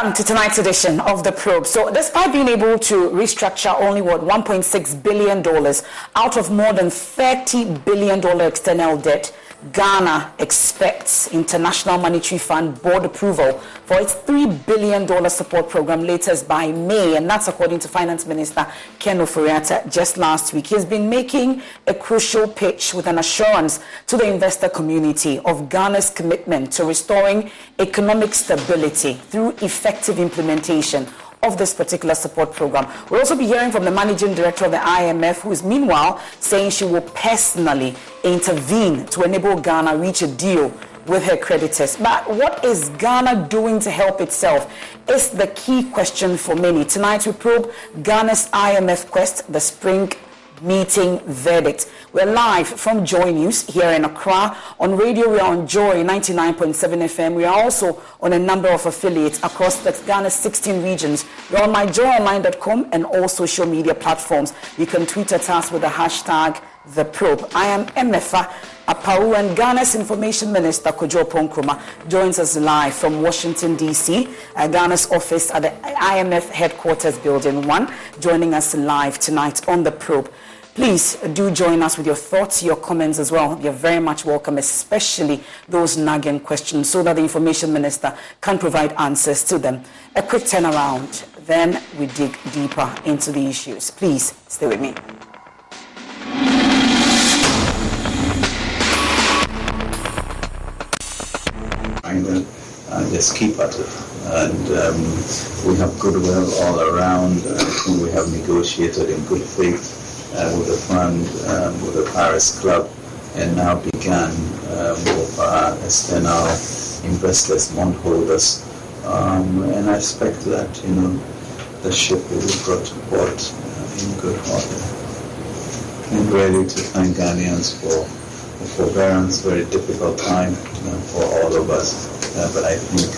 Welcome to tonight's edition of The Probe. So despite being able to restructure only, $1.6 billion out of more than $30 billion external debt, Ghana expects International Monetary Fund board approval for its $3 billion support program latest by May, and that's according to Finance Minister Ken Ofori-Atta just last week. He's been making a crucial pitch with an assurance to the investor community of Ghana's commitment to restoring economic stability through effective implementation of this particular support program. We'll also be hearing from the managing director of the IMF, who is meanwhile saying she will personally intervene to enable Ghana reach a deal with her creditors. But what is Ghana doing to help itself is the key question for many. Tonight we probe Ghana's IMF quest, the spring meeting verdict. We're live from Joy News here in Accra. On radio, we are on Joy 99.7 FM. We are also on a number of affiliates across Ghana's 16 regions. We're on myjoyonline.com and all social media platforms. You can tweet at us with the hashtag #TheProbe. I am Emefa Apau, and Ghana's Information Minister Kojo Ponkroma joins us live from Washington, D.C., Ghana's office at the IMF Headquarters Building 1, joining us live tonight on The Probe. Please do join us with your thoughts, your comments as well. You're very much welcome, especially those nagging questions, so that the Information Minister can provide answers to them. A quick turnaround, then we dig deeper into the issues. Please stay with me. And just keep at it. And we have goodwill all around. We have negotiated in good faith with the fund, with the Paris Club, and now began with our external investors, bondholders. And I expect that, the ship will be brought to port in good order. And ready to thank Ghanaians for forbearance, very difficult time for all of us. But I think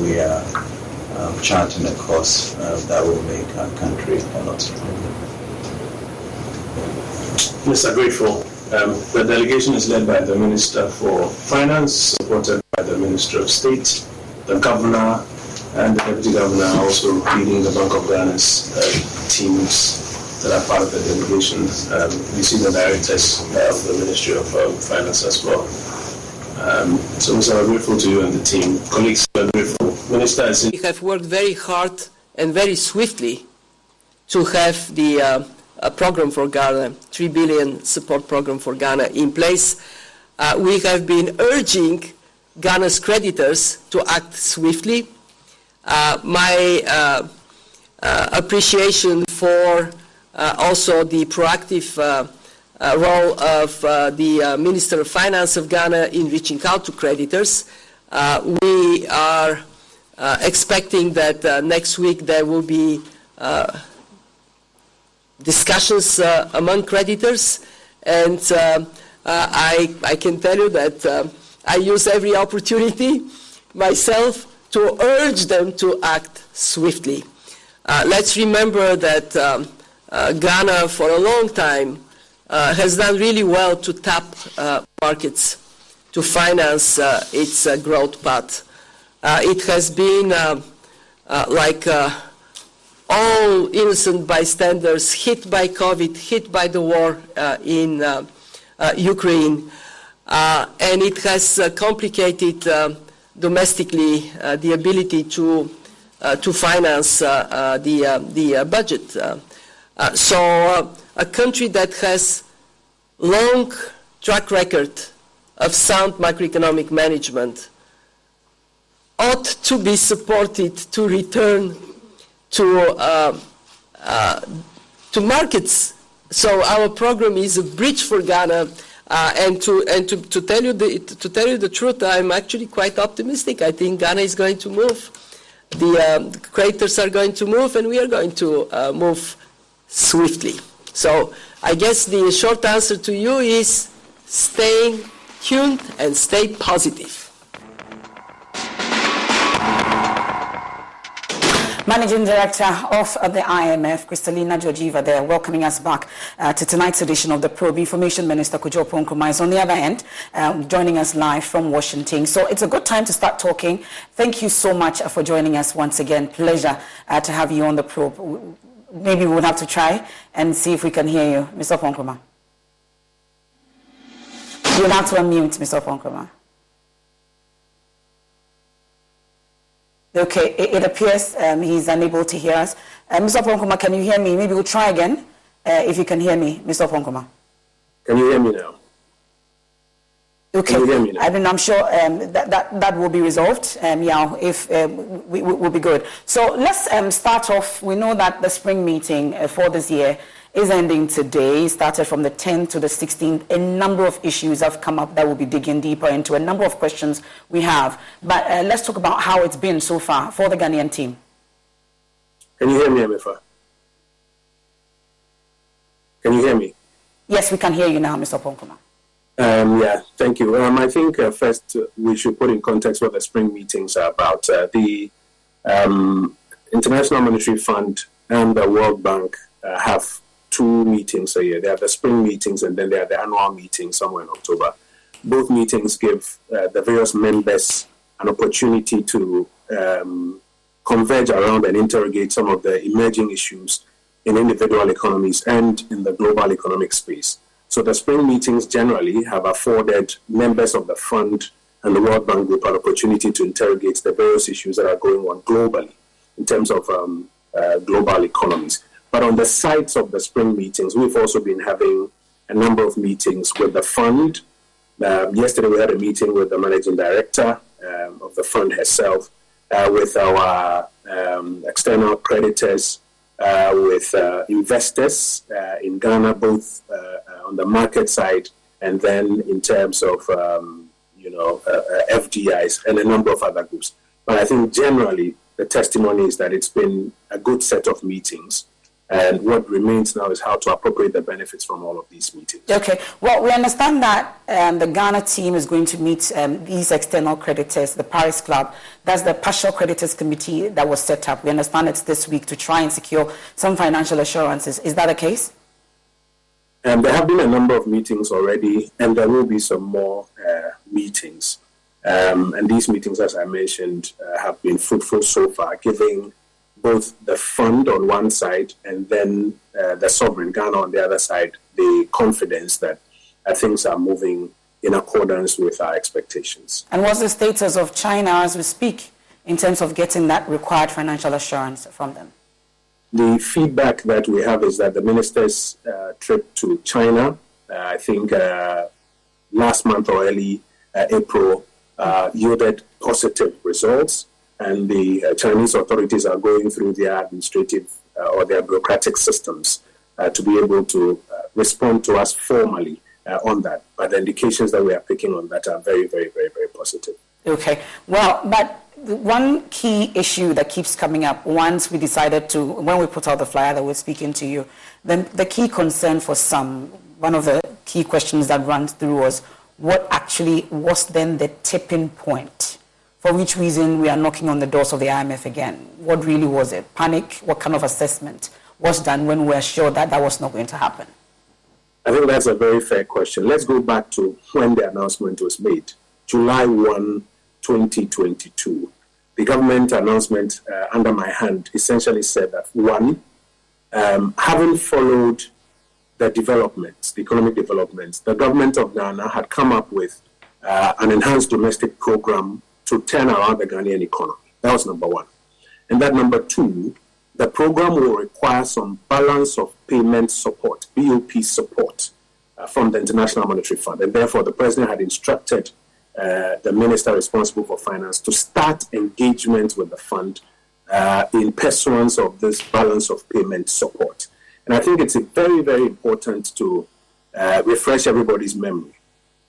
we are charting a course that will make our country a lot stronger. Mr. Grateful, the delegation is led by the Minister for Finance, supported by the Minister of State, the Governor, and the Deputy Governor also leading the Bank of Ghana's teams that are part of the delegation. We see the directors of the Ministry of Finance as well. So we're grateful to you and the team. Colleagues, we're grateful. Minister, we have worked very hard and very swiftly to have the program for Ghana, $3 billion support program for Ghana in place. We have been urging Ghana's creditors to act swiftly. My appreciation for also the proactive role of the Minister of Finance of Ghana in reaching out to creditors. We are expecting that next week there will be discussions among creditors, and I can tell you that I use every opportunity myself to urge them to act swiftly. Let's remember that Ghana for a long time has done really well to tap markets to finance its growth path. It has been like all innocent bystanders hit by COVID, hit by the war in Ukraine, and it has complicated domestically the ability to finance the budget. So a country that has long track record of sound macroeconomic management ought to be supported to return to markets. So our program is a bridge for Ghana, and to tell you the truth, I'm actually quite optimistic. I think Ghana is going to move. The creditors are going to move, and we are going to move swiftly. So I guess the short answer to you is stay tuned and stay positive. Managing Director of the IMF, Kristalina Georgieva, there, welcoming us back to tonight's edition of The Probe. Information Minister Kojo Oppong-Nkrumah is on the other end, joining us live from Washington. So it's a good time to start talking. Thank you so much for joining us once again. Pleasure to have you on The Probe. Maybe we would have to try and see if we can hear you, Mr. Oppong-Nkrumah. You'll have to unmute, Mr. Oppong-Nkrumah. Okay, it appears he's unable to hear us. Mr. Oppong-Nkrumah, can you hear me? Maybe we'll try again, if you can hear me, Mr. Oppong-Nkrumah. Can you hear me now? Okay, can you hear me now? I mean, I'm sure that will be resolved, if we will be good. So let's start off. We know that the spring meeting for this year is ending today. It started from the 10th to the 16th. A number of issues have come up that we'll be digging deeper into, a number of questions we have. But let's talk about how it's been so far for the Ghanaian team. Can you hear me, Amifa? Can you hear me? Yes, we can hear you now, Mr. Oppong-Nkrumah. Yeah, thank you. I think first we should put in context what the spring meetings are about. The International Monetary Fund and the World Bank have 2 meetings a year. They have the spring meetings and then they have the annual meetings somewhere in October. Both meetings give the various members an opportunity to converge around and interrogate some of the emerging issues in individual economies and in the global economic space. So the spring meetings generally have afforded members of the fund and the World Bank Group an opportunity to interrogate the various issues that are going on globally in terms of global economies. But on the sides of the spring meetings, we've also been having a number of meetings with the fund. Yesterday, we had a meeting with the managing director of the fund herself, with our external creditors, with investors in Ghana, both on the market side and then in terms of FDIs and a number of other groups. But I think generally the testimony is that it's been a good set of meetings. And what remains now is how to appropriate the benefits from all of these meetings. Okay. Well, we understand that the Ghana team is going to meet these external creditors, the Paris Club. That's the Partial Creditors Committee that was set up. We understand it's this week to try and secure some financial assurances. Is that the case? There have been a number of meetings already, and there will be some more meetings. And these meetings, as I mentioned, have been fruitful so far, giving both the fund on one side and then the sovereign Ghana on the other side the confidence that things are moving in accordance with our expectations. And what's the status of China as we speak in terms of getting that required financial assurance from them? The feedback that we have is that the minister's trip to China, I think last month or early April, yielded positive results. And the Chinese authorities are going through their administrative or their bureaucratic systems to be able to respond to us formally on that. But the indications that we are picking on that are very, very, very, very positive. Okay. Well, but one key issue that keeps coming up once we decided to, when we put out the flyer that we're speaking to you, then the key concern for some, one of the key questions that runs through was what actually was then the tipping point? For which reason we are knocking on the doors of the IMF again? What really was it? Panic? What kind of assessment was done when we were sure that that was not going to happen? I think that's a very fair question. Let's go back to when the announcement was made. July 1, 2022. The government announcement under my hand essentially said that, one, having followed the developments, the economic developments, the government of Ghana had come up with an enhanced domestic program to turn around the Ghanaian economy. That was number one. And that number two, the program will require some balance of payment support, BOP support, from the International Monetary Fund. And therefore, the president had instructed the minister responsible for finance to start engagement with the fund in pursuance of this balance of payment support. And I think it's very, very important to refresh everybody's memory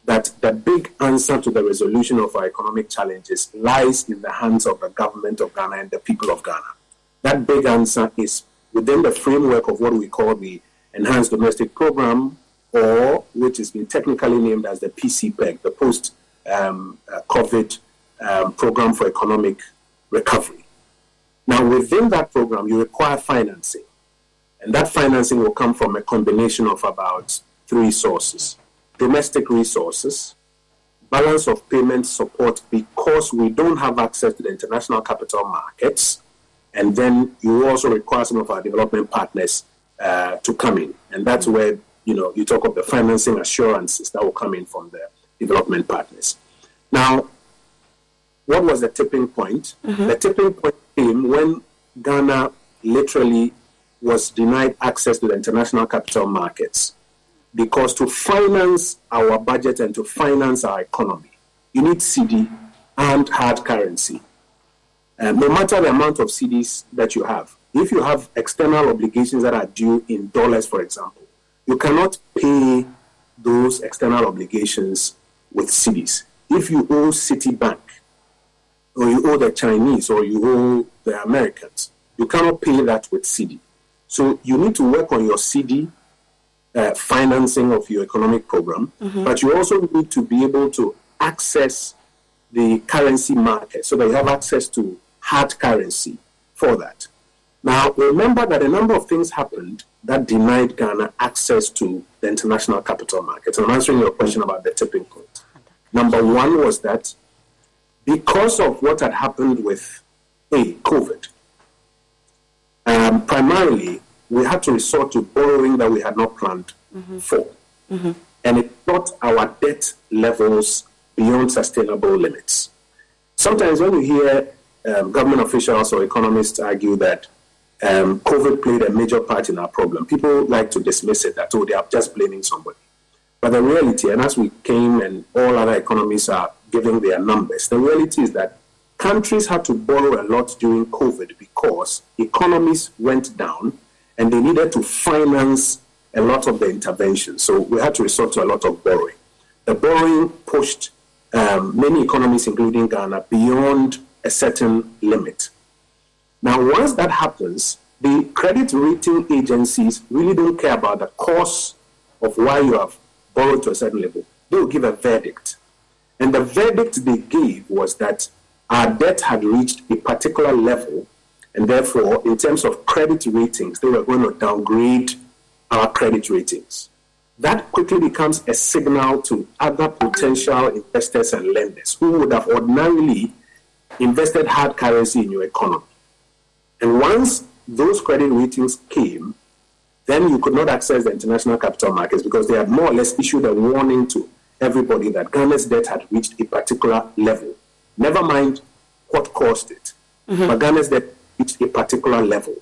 that the big answer to the resolution of our economic challenges lies in the hands of the government of Ghana and the people of Ghana. That big answer is within the framework of what we call the Enhanced Domestic Program, or which has been technically named as the PCPEG, the Post-COVID Program for Economic Recovery. Now, within that program, you require financing. And that financing will come from a combination of about 3 sources. Domestic resources, balance of payment support because we don't have access to the international capital markets, and then you also require some of our development partners to come in. And that's where, you talk of the financing assurances that will come in from the development partners. Now, what was the tipping point? The tipping point came when Ghana literally was denied access to the international capital markets, because to finance our budget and to finance our economy, you need cedi and hard currency. No matter the amount of cedis that you have, if you have external obligations that are due in dollars, for example, you cannot pay those external obligations with cedis. If you owe Citibank, or you owe the Chinese, or you owe the Americans, you cannot pay that with cedi. So you need to work on your cedi financing of your economic program, but you also need to be able to access the currency market so that you have access to hard currency for that. Now, remember that a number of things happened that denied Ghana access to the international capital markets. I'm answering your question about the tipping point. Number one was that because of what had happened with COVID, primarily, we had to resort to borrowing that we had not planned for. And it brought our debt levels beyond sustainable limits. Sometimes when you hear government officials or economists argue that COVID played a major part in our problem, people like to dismiss it, that, they are just blaming somebody. But the reality, and as we came and all other economies are giving their numbers, the reality is that countries had to borrow a lot during COVID because economies went down and they needed to finance a lot of the interventions. So we had to resort to a lot of borrowing. The borrowing pushed many economies, including Ghana, beyond a certain limit. Now, once that happens, the credit rating agencies really don't care about the cause of why you have borrowed to a certain level. They will give a verdict. And the verdict they gave was that our debt had reached a particular level, and therefore, in terms of credit ratings, they were going to downgrade our credit ratings. That quickly becomes a signal to other potential investors and lenders who would have ordinarily invested hard currency in your economy. And once those credit ratings came, then you could not access the international capital markets because they had more or less issued a warning to everybody that Ghana's debt had reached a particular level. Never mind what caused it, but Ghana's debt reached a particular level.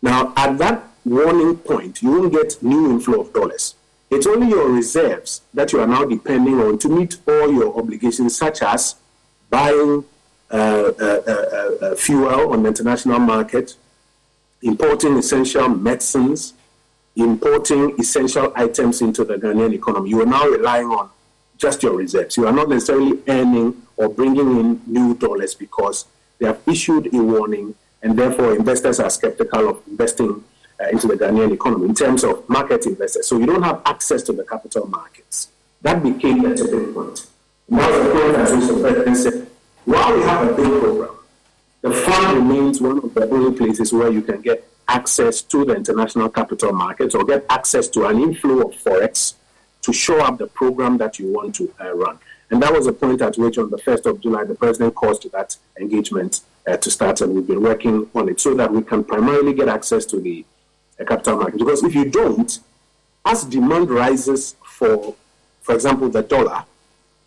Now, at that warning point, you won't get new inflow of dollars. It's only your reserves that you are now depending on to meet all your obligations, such as buying fuel on the international market, importing essential medicines, importing essential items into the Ghanaian economy. You are now relying on just your reserves. You are not necessarily earning or bringing in new dollars because they have issued a warning, and therefore investors are skeptical of investing into the Ghanaian economy in terms of market investors. So you don't have access to the capital markets. That became the tipping point. Now the point at which the president said, while we have a big program, the fund remains one of the only places where you can get access to the international capital markets or get access to an inflow of forex to show up the program that you want to run. And that was a point at which on the 1st of July, the president calls to that engagement to start, and we've been working on it so that we can primarily get access to the capital market. Because if you don't, as demand rises for example, the dollar,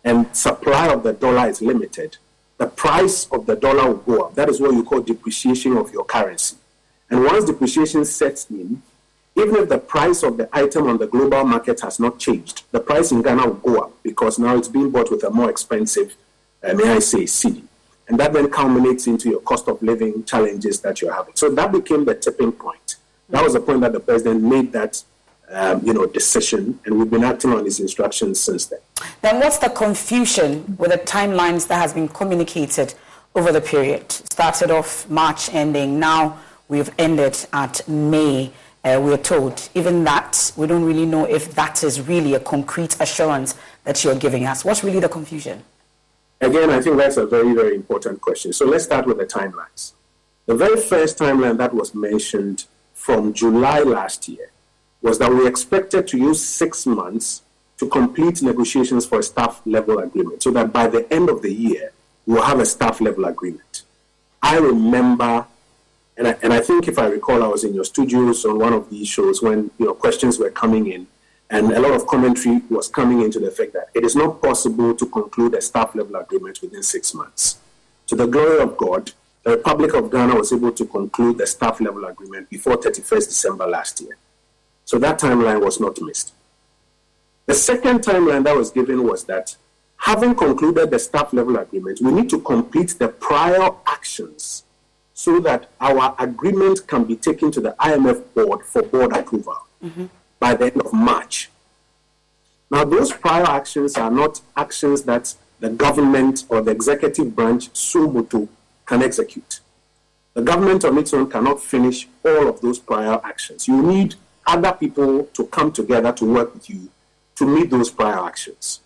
and supply of the dollar is limited, the price of the dollar will go up. That is what you call depreciation of your currency. And once depreciation sets in, even if the price of the item on the global market has not changed, the price in Ghana will go up because now it's being bought with a more expensive, cedi. And that then culminates into your cost of living challenges that you're having. So that became the tipping point. That was the point that the president made that decision, and we've been acting on his instructions since then. Then what's the confusion with the timelines that has been communicated over the period? Started off March ending, now we've ended at May. We're told, even that, we don't really know if that is really a concrete assurance that you're giving us. What's really the confusion? Again, I think that's a very, very important question. So let's start with the timelines. The very first timeline that was mentioned from July last year was that we expected to use 6 months to complete negotiations for a staff level agreement, so that by the end of the year, we'll have a staff level agreement. I remember, and I think if I recall, I was in your studios on one of these shows when questions were coming in, and a lot of commentary was coming into the fact that it is not possible to conclude a staff level agreement within 6 months. To the glory of God, the Republic of Ghana was able to conclude the staff level agreement before 31st December last year. So that timeline was not missed. The second timeline that was given was that having concluded the staff level agreement, we need to complete the prior actions so that our agreement can be taken to the IMF board for board approval by the end of March. Now, those prior actions are not actions that the government or the executive branch suo can execute. The government on its own cannot finish all of those prior actions. You need other people to come together to work with you to meet those prior actions.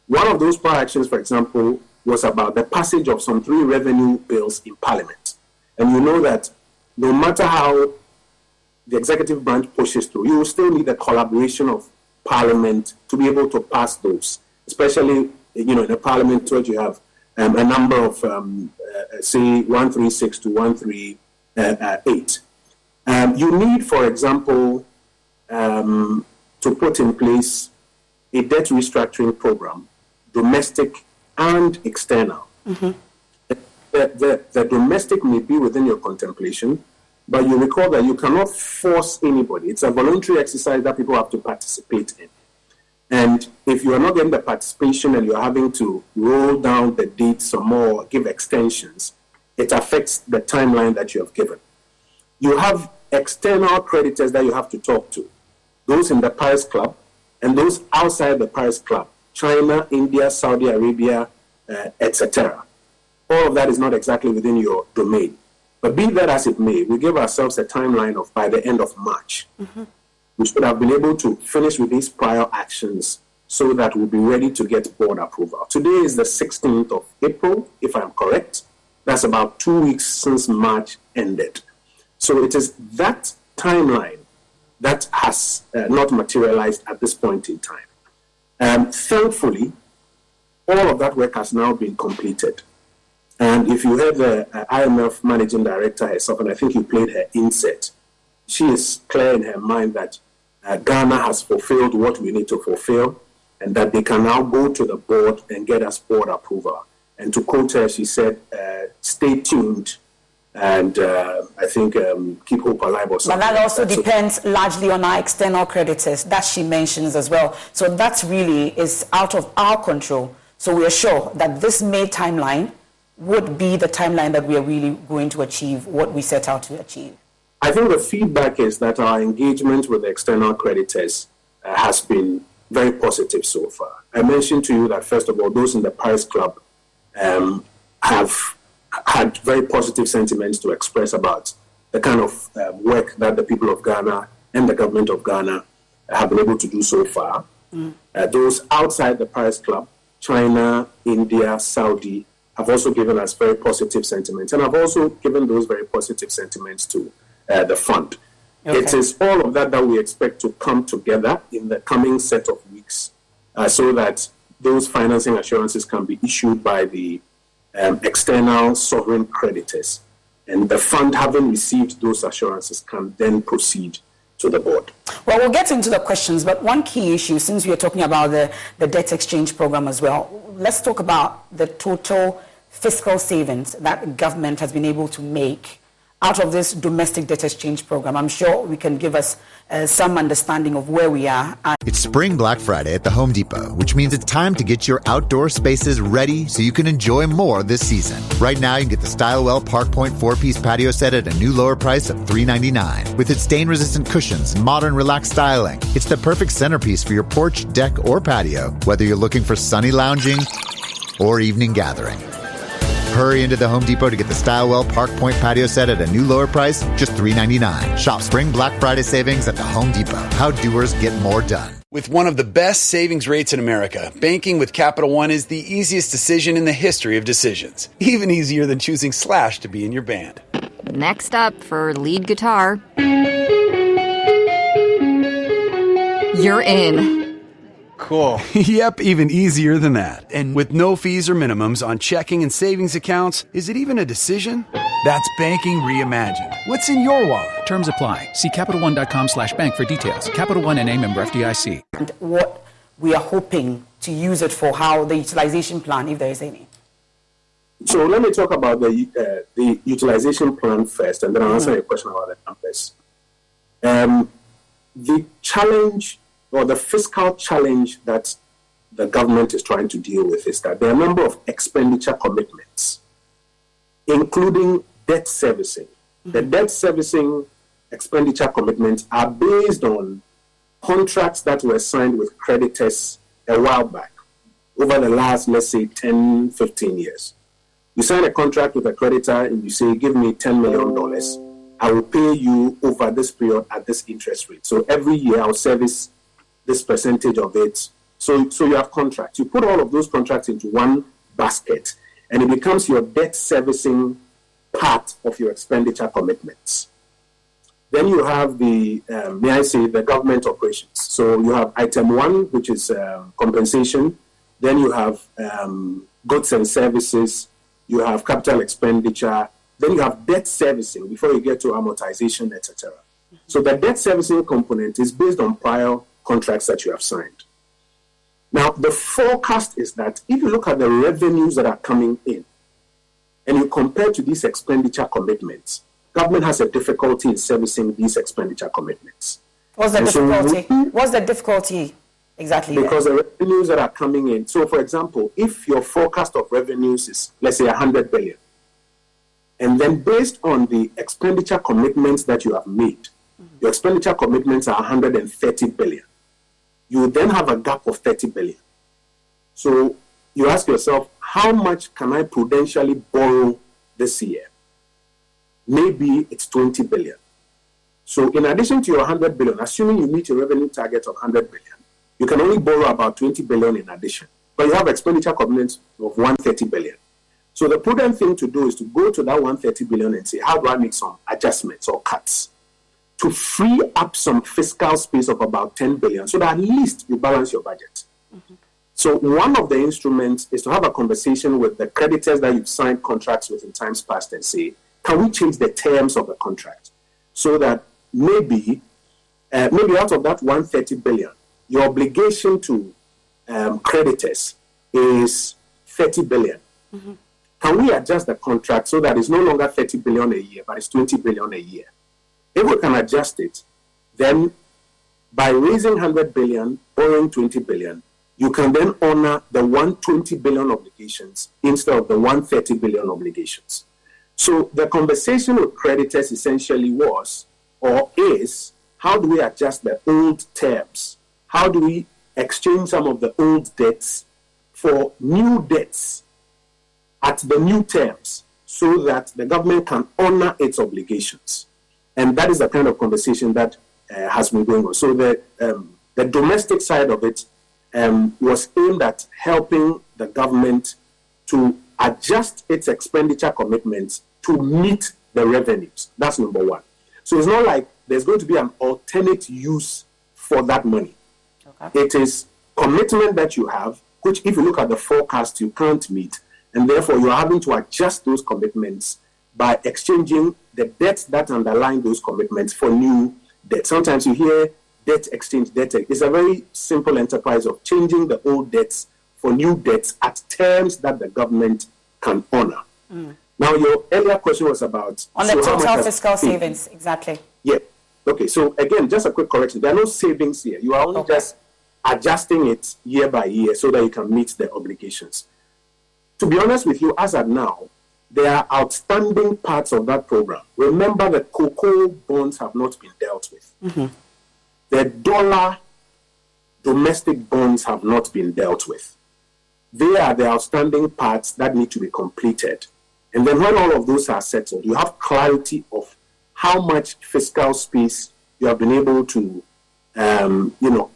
One of those prior actions, for example, was about the passage of some 3 revenue bills in Parliament. And you know that no matter how the executive branch pushes through, you will still need the collaboration of Parliament to be able to pass those, especially in a Parliament where you have a number of, say, 136 to 138. You need, for example, to put in place a debt restructuring program, domestic and external. The domestic may be within your contemplation, but you recall that you cannot force anybody. It's a voluntary exercise that people have to participate in. And if you are not getting the participation and you're having to roll down the dates some more, give extensions, it affects the timeline that you have given. You have external creditors that you have to talk to, those in the Paris Club and those outside the Paris Club, China, India, Saudi Arabia, etc. All of that is not exactly within your domain. But be that as it may, we give ourselves a timeline of by the end of March. We should have been able to finish with these prior actions so that we'll be ready to get board approval. Today is the 16th of April, if I'm correct. That's about 2 weeks since March ended. So it is that timeline that has not materialized at this point in time. Thankfully, all of that work has now been completed. And if you heard the IMF managing director herself, and I think you played her insert, she is clear in her mind that Ghana has fulfilled what we need to fulfill and that they can now go to the board and get us board approval. And to quote her, she said, stay tuned and I think keep hope alive or something. But that also depends largely on our external creditors that she mentions as well. So that really is out of our control. So we are sure that this May timeline would be the timeline that we are really going to achieve what we set out to achieve. I think the feedback is that our engagement with the external creditors has been very positive so far. I mentioned to you that, first of all, those in the Paris Club have had very positive sentiments to express about the kind of work that the people of Ghana and the government of Ghana have been able to do so far. Those outside the Paris Club, China, India, Saudi, have also given us very positive sentiments. And I've also given those very positive sentiments to the fund. Okay. It is all of that that we expect to come together in the coming set of weeks so that those financing assurances can be issued by the external sovereign creditors. And the fund, having received those assurances, can then proceed to the board. Well, we'll get into the questions, but one key issue, since we are talking about the debt exchange program as well, let's talk about the total fiscal savings that government has been able to make out of this domestic debt exchange program. I'm sure we can give us some understanding of where we are. It's Spring Black Friday at the Home Depot, which means it's time to get your outdoor spaces ready so you can enjoy more this season. Right now, you can get the Stylewell Park Point 4-piece patio set at a new lower price of $3.99. With its stain-resistant cushions and modern relaxed styling, it's the perfect centerpiece for your porch, deck, or patio, whether you're looking for sunny lounging or evening gathering. Hurry into the Home Depot to get the Stylewell Park Point patio set at a new lower price, just $3.99. Shop Spring Black Friday savings at the Home Depot. How doers get more done. With one of the best savings rates in America, banking with Capital One is the easiest decision in the history of decisions. Even easier than choosing Slash to be in your band. Next up for lead guitar. You're in. Cool. Yep, even easier than that. And with no fees or minimums on checking and savings accounts, is it even a decision? That's banking reimagined. What's in your wallet? Terms apply. See CapitalOne.com/bank for details. Capital One NA, member FDIC. And what we are hoping to use it for, how the utilization plan, if there is any. So let me talk about the utilization plan first, and then I'll answer your question about the numbers. The challenge, or the fiscal challenge that the government is trying to deal with, is that there are a number of expenditure commitments, including debt servicing. The debt servicing expenditure commitments are based on contracts that were signed with creditors a while back, over the last, let's say, 10, 15 years. You sign a contract with a creditor and you say, give me $10 million. I will pay you over this period at this interest rate. So every year I'll service this percentage of it. So you have contracts. You put all of those contracts into one basket, and it becomes your debt servicing part of your expenditure commitments. Then you have the government operations. So you have item one, which is compensation. Then you have goods and services. You have capital expenditure. Then you have debt servicing before you get to amortization, etc. So the debt servicing component is based on prior contracts that you have signed. Now, the forecast is that if you look at the revenues that are coming in and you compare to these expenditure commitments, government has a difficulty in servicing these expenditure commitments. What's the difficulty? What's the difficulty exactly? Because the revenues that are coming in. So, for example, if your forecast of revenues is, let's say, 100 billion, and then based on the expenditure commitments that you have made, your expenditure commitments are 130 billion. You then have a gap of 30 billion. So you ask yourself, how much can I prudentially borrow this year? Maybe it's 20 billion. So in addition to your 100 billion, assuming you meet your revenue target of 100 billion, you can only borrow about 20 billion in addition. But you have expenditure commitments of 130 billion. So the prudent thing to do is to go to that 130 billion and say, how do I make some adjustments or cuts to free up some fiscal space of about 10 billion so that at least you balance your budget? So one of the instruments is to have a conversation with the creditors that you've signed contracts with in times past and say, can we change the terms of the contract so that maybe out of that 130 billion, your obligation to creditors is 30 billion. Can we adjust the contract so that it's no longer 30 billion a year, but it's 20 billion a year? If we can adjust it, then by raising 100 billion, borrowing 20 billion, you can then honor the 120 billion obligations instead of the 130 billion obligations. So the conversation with creditors essentially was, or is, how do we adjust the old terms? How do we exchange some of the old debts for new debts at the new terms so that the government can honor its obligations? And that is the kind of conversation that has been going on. So the domestic side of it was aimed at helping the government to adjust its expenditure commitments to meet the revenues. That's number one. So it's not like there's going to be an alternate use for that money. Okay. It is commitment that you have, which if you look at the forecast, you can't meet. And therefore, you're having to adjust those commitments by exchanging the debts that underline those commitments for new debt. Sometimes you hear debt exchange, debt. It's a very simple enterprise of changing the old debts for new debts at terms that the government can honor. Now, your earlier question was about... On the total fiscal savings, exactly. Yeah. Okay, so again, just a quick correction. There are no savings here. You are only just adjusting it year by year so that you can meet the obligations. To be honest with you, as of now, there are outstanding parts of that program. Remember that cocoa bonds have not been dealt with. The dollar domestic bonds have not been dealt with. They are the outstanding parts that need to be completed. And then when all of those are settled, you have clarity of how much fiscal space you have been able to,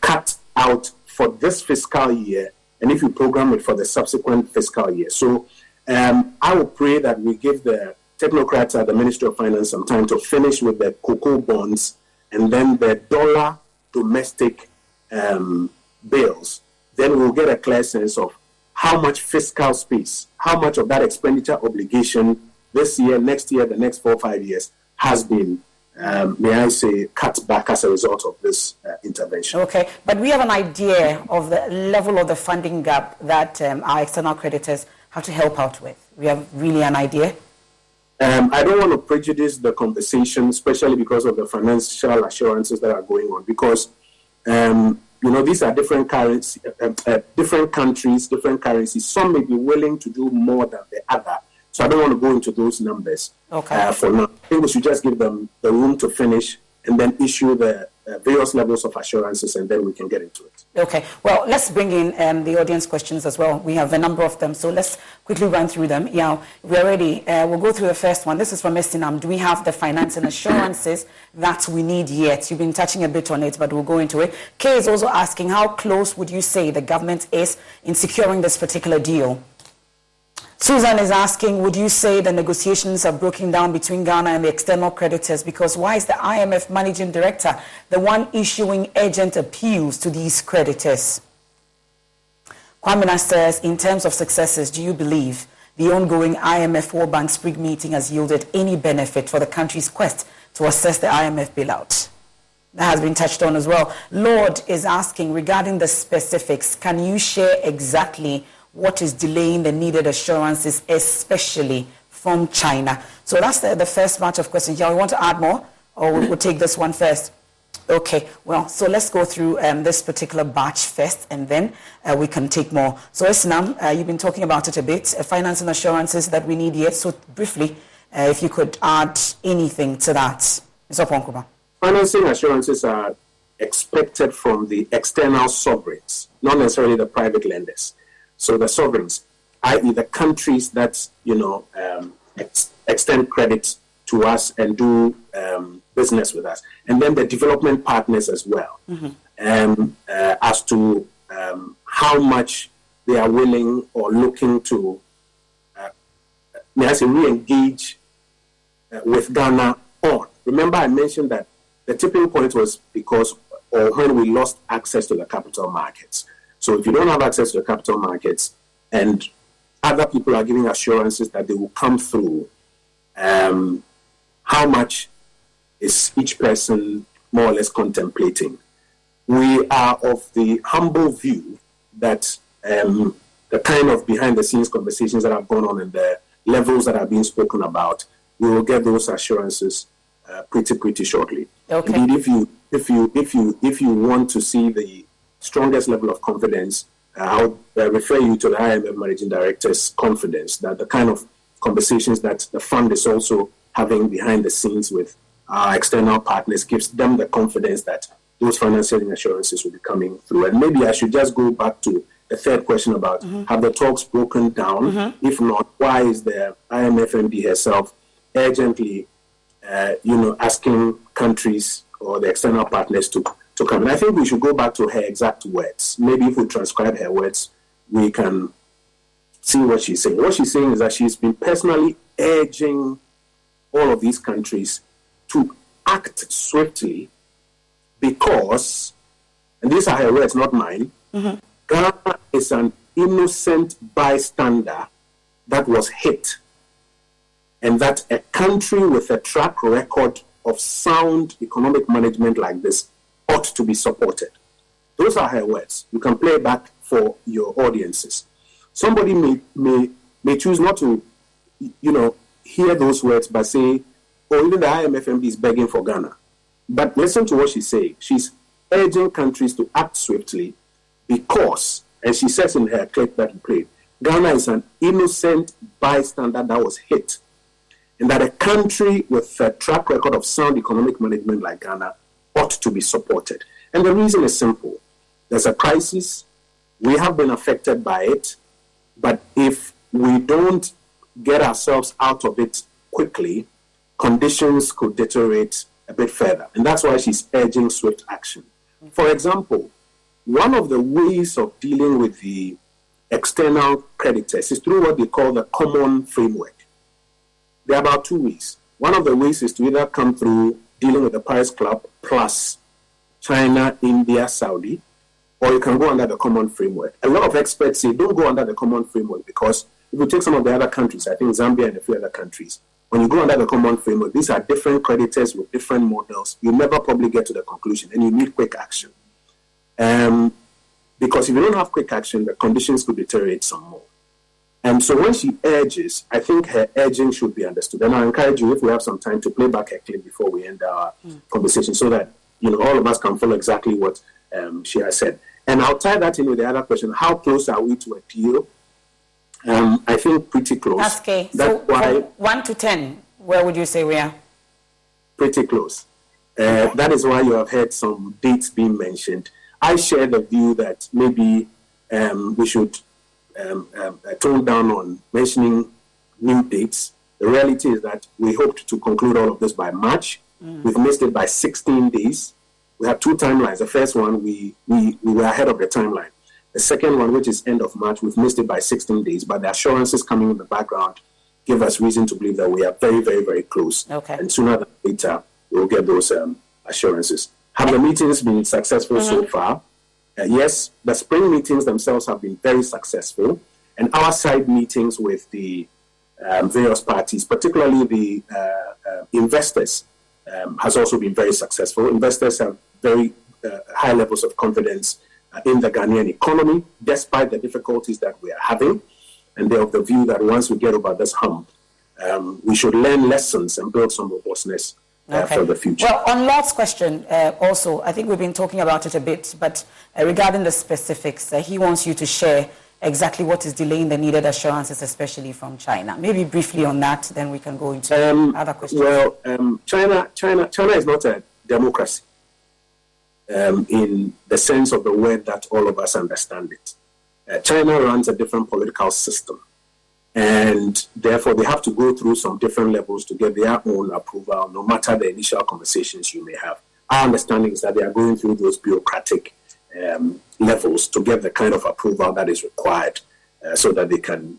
cut out for this fiscal year, and if you program it for the subsequent fiscal year. So I will pray that we give the technocrats at the Ministry of Finance some time to finish with the cocoa bonds and then the dollar domestic bills, then we'll get a clear sense of how much fiscal space, how much of that expenditure obligation this year, next year, the next 4 or 5 years has been, may I say, cut back as a result of this intervention. Okay, but we have an idea of the level of the funding gap that our external creditors have to help out with. We have really an idea? I don't want to prejudice the conversation, especially because of the financial assurances that are going on, because these are different currencies, different countries, different currencies. Some may be willing to do more than the other. So I don't want to go into those numbers for now. I think we should just give them the room to finish and then issue the various levels of assurances, and then we can get into it. Okay. Well, let's bring in the audience questions as well. We have a number of them, so let's quickly run through them. Yeah, we're ready. We'll go through the first one. This is from Estinam. Do we have the financing assurances that we need yet? You've been touching a bit on it, but we'll go into it. Kay is also asking, how close would you say the government is in securing this particular deal? Susan is asking, would you say the negotiations are broken down between Ghana and the external creditors? Because why is the IMF managing director the one issuing urgent appeals to these creditors? Kwamina says, in terms of successes, do you believe the ongoing IMF World Bank Spring meeting has yielded any benefit for the country's quest to assess the IMF bailout? That has been touched on as well. Lord is asking, regarding the specifics, can you share exactly what is delaying the needed assurances, especially from China? So that's the first batch of questions. Yeah, we want to add more, or we'll take this one first? Okay, well, so let's go through this particular batch first, and then we can take more. So Estinam, you've been talking about it a bit, financing assurances that we need yet. So briefly, if you could add anything to that. Mr. Ponkuba. Financing assurances are expected from the external sovereigns, not necessarily the private lenders. So the sovereigns, i.e. the countries that, extend credit to us and do business with us. And then the development partners as well, as to how much they are willing or looking to, re-engage with Ghana on. Remember, I mentioned that the tipping point was because or when we lost access to the capital markets. So if you don't have access to the capital markets and other people are giving assurances that they will come through, how much is each person more or less contemplating? We are of the humble view that the kind of behind-the-scenes conversations that have gone on and the levels that are being spoken about, we will get those assurances pretty shortly. Okay. Indeed, if you want to see the strongest level of confidence, I'll refer you to the IMF Managing Director's confidence that the kind of conversations that the fund is also having behind the scenes with our external partners gives them the confidence that those financial assurances will be coming through. And maybe I should just go back to the third question about have the talks broken down? If not, why is the IMF MD herself urgently, asking countries or the external partners to come? And I think we should go back to her exact words. Maybe if we transcribe her words, we can see what she's saying. What she's saying is that she's been personally urging all of these countries to act swiftly because, and these are her words, not mine, Ghana is an innocent bystander that was hit, and that a country with a track record of sound economic management like this ought to be supported. Those are her words. You can play back for your audiences. Somebody may choose not to, hear those words but say, oh, even the IMF MD is begging for Ghana. But listen to what she's saying. She's urging countries to act swiftly because, and she says in her clip that you played, Ghana is an innocent bystander that was hit. And that a country with a track record of sound economic management like Ghana ought to be supported. And the reason is simple. There's a crisis. We have been affected by it. But if we don't get ourselves out of it quickly, conditions could deteriorate a bit further. And that's why she's urging swift action. For example, one of the ways of dealing with the external creditors is through what they call the common framework. there are about 2 ways. One of the ways is to either come through dealing with the Paris Club plus China, India, Saudi, or you can go under the common framework. A lot of experts say don't go under the common framework because if you take some of the other countries, I think Zambia and a few other countries, when you go under the common framework, these are different creditors with different models. You never probably get to the conclusion, and you need quick action. Because if you don't have quick action, the conditions could deteriorate some more. And so when she urges, I think her urging should be understood. And I encourage you, if we have some time, to play back her clip before we end our conversation so that all of us can follow exactly what she has said. And I'll tie that in with the other question, how close are we to a deal? I think pretty close. Okay, so from 1 to 10, where would you say we are? Pretty close. That is why you have heard some dates being mentioned. I share the view that maybe we should tone down on mentioning new dates. The reality is that we hoped to conclude all of this by March. We've missed it by 16 days. We have 2 timelines. The first one, we were ahead of the timeline. The second one, which is end of March, we've missed it by 16 days. But the assurances coming in the background give us reason to believe that we are very, very, very close. Okay. And sooner than later, we'll get those assurances. Have the meetings been successful so far? Yes, the spring meetings themselves have been very successful. And our side meetings with the various parties, particularly the investors, has also been very successful. Investors have very high levels of confidence in the Ghanaian economy, despite the difficulties that we are having. And they're of the view that once we get over this hump, we should learn lessons and build some robustness for the future. Well, on Lord's question, also, I think we've been talking about it a bit, but regarding the specifics, he wants you to share exactly what is delaying the needed assurances, especially from China. Maybe briefly on that, then we can go into other questions. Well, China is not a democracy in the sense of the word that all of us understand it. China runs a different political system, and therefore they have to go through some different levels to get their own approval, no matter the initial conversations you may have. Our understanding is that they are going through those bureaucratic levels to get the kind of approval that is required so that they can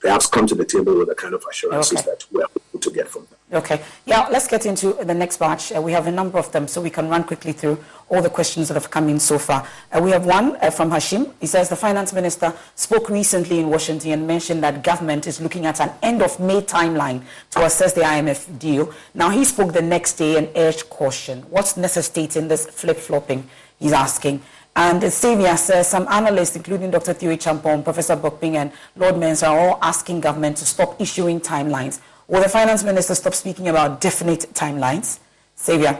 perhaps come to the table with the kind of assurances that we are able to get from them. Okay. Yeah, let's get into the next batch. We have a number of them, so we can run quickly through all the questions that have come in so far. We have one from Hashim. He says the finance minister spoke recently in Washington and mentioned that government is looking at an end of May timeline to assess the IMF deal. Now, he spoke the next day and urged caution. What's necessitating this flip-flopping, he's asking. And Xavier says some analysts, including Dr. Theo Champong, Professor Bokping, and Lord Mensah, are all asking government to stop issuing timelines. Will the finance minister stop speaking about definite timelines? Xavier.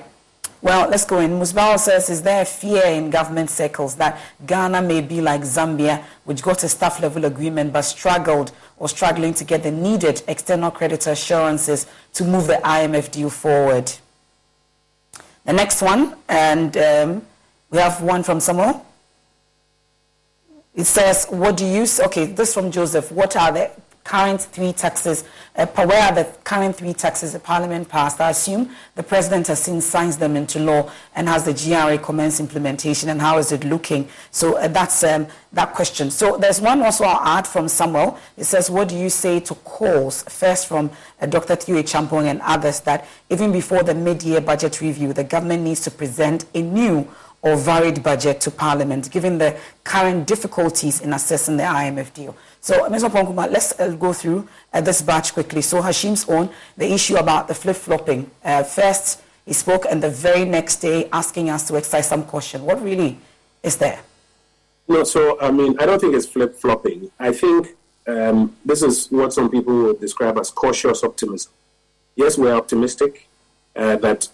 Well, let's go in. Musbao says, is there a fear in government circles that Ghana may be like Zambia, which got a staff-level agreement but struggling to get the needed external creditor assurances to move the IMF deal forward? The next one, and we have one from Samuel. It says, what do you... Okay, this from Joseph. What are the current 3 taxes? Where are the current 3 taxes the Parliament passed? I assume the President has since signed them into law and has the GRA commence implementation, and how is it looking? So that's that question. So there's one also I'll add from Samuel. It says, what do you say to calls, first from Dr. Theo Champong and others, that even before the mid-year budget review, the government needs to present a new or varied budget to Parliament, given the current difficulties in assessing the IMF deal? So, Mr. Ponkuma, let's go through this batch quickly. So, Hashim's own, the issue about the flip-flopping. First, he spoke, and the very next day, asking us to exercise some caution. What really is there? No, so, I don't think it's flip-flopping. I think this is what some people would describe as cautious optimism. Yes, we're optimistic that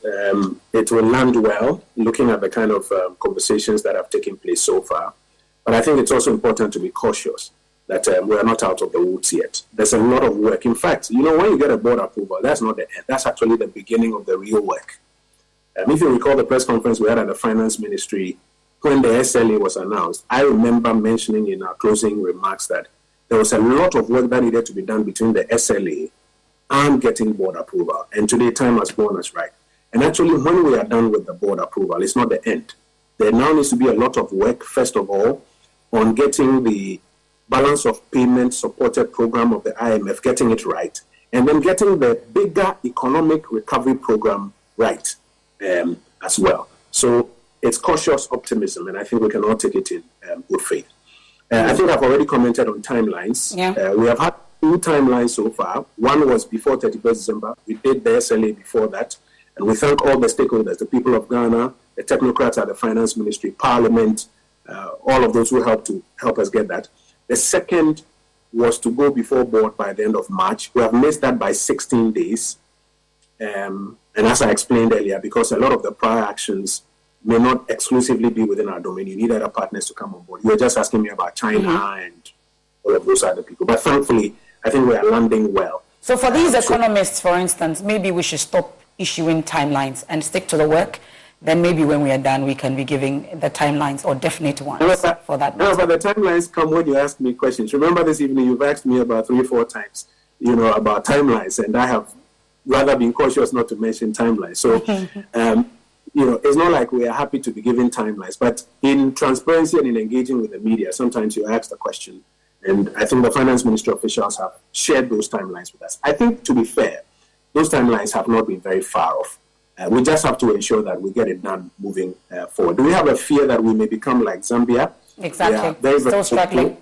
it will land well, looking at the kind of conversations that have taken place so far. But I think it's also important to be cautious that we are not out of the woods yet. There's a lot of work. In fact, when you get a board approval, that's not the end. That's actually the beginning of the real work. If you recall the press conference we had at the Finance Ministry when the SLA was announced, I remember mentioning in our closing remarks that there was a lot of work that needed to be done between the SLA and getting board approval. And today, time has borne us right. And actually, when we are done with the board approval, it's not the end. There now needs to be a lot of work, first of all, on getting the balance of payment supported program of the IMF, getting it right, and then getting the bigger economic recovery program right as well. So it's cautious optimism, and I think we can all take it in good faith. I think I've already commented on timelines. Yeah. We have had 2 timelines so far. One was before 31st December. We did the SLA before that. And we thank all the stakeholders, the people of Ghana, the technocrats at the Finance Ministry, Parliament, all of those who helped us get that. The second was to go before board by the end of March. We have missed that by 16 days. And as I explained earlier, because a lot of the prior actions may not exclusively be within our domain, you need other partners to come on board. You were just asking me about China and all of those other people. But thankfully, I think we are landing well. So for these economists, for instance, maybe we should stop issuing timelines and stick to the work. Then maybe when we are done, we can be giving the timelines or definite ones for that matter. No, but the timelines come when you ask me questions. Remember this evening, you've asked me about 3-4 times, about timelines, and I have rather been cautious not to mention timelines. So, it's not like we are happy to be given timelines, but in transparency and in engaging with the media, sometimes you ask the question, and I think the Finance Ministry officials have shared those timelines with us. I think, to be fair, those timelines have not been very far off. We just have to ensure that we get it done moving forward. Do we have a fear that we may become like Zambia? Exactly. Still struggling.